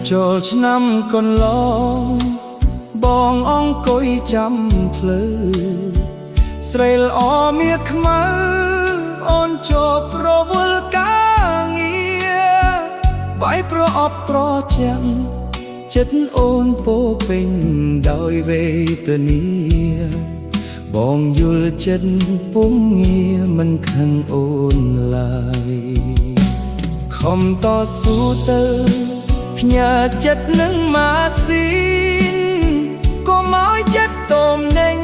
ចូលឆ្នាំកន្លងបងអង្គុយចាំភ្លឺស្រីល្អមាសខ្មៅអូនជាប់រវល់ការងារបាយប្រអប់ប្រចាំចិត្តអូនពោពេញដោយវេទនាបងយល់ចិត្តពុំងារមិនខឹងអូនឡើយខំតស៊ូទៅផ្ញើចិត្តនឹងម៉ាស៊ីនក៏មកចិត្តតមនឹង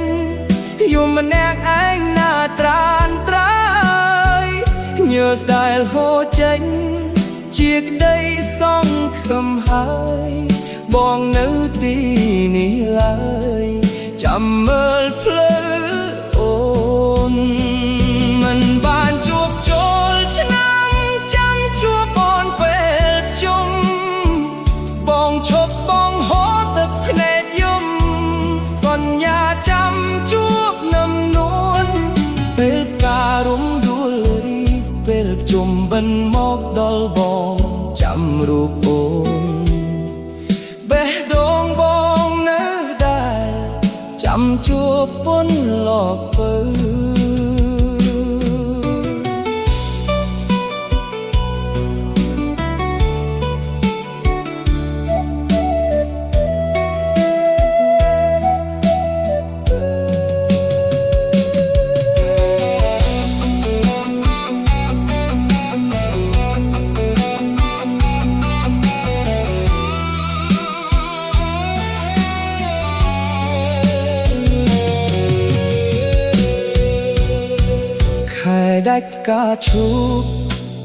យំម្នាក់ឯងណាត្រានត្រើយញើស្ដាយហូរចេញជាក្តីសង្ឃឹមហើយបងនៅទីនេះឡើយចាំមើលភ្លឺអូនមិនបានជួបចូលឆ្នាំចាំជួបអូនពេលជុំបងឈប់បងហូរទឹកភ្នែកយំសន្យាចាំជួបនឹមនួនពេលការរំដួលរីកពេលជុំបិណ្ឌមកដល់បងចាំរូបអូនបេះដូងបងនៅដែរចាំជួបពុនលបពើដាច់ការឈូក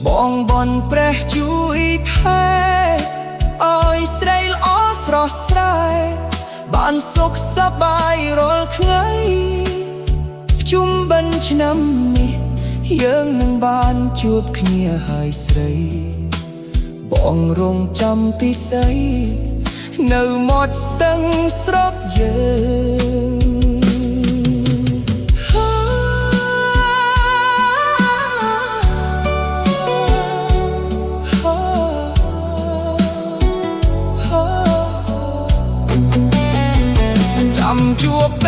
បងបនព្រះជួយថែឲ្យស្រីល្អស្រស់ស្រាយបានសុខសប្បាយរាល់ថ្ងៃជុំបិណ្ឌឆ្នាំនេះយើងនឹងបានជួបគ្នាហើយស្រីបងរងចាំពិសីនៅមាត់ស្ទឹងស្រុកយើងជួប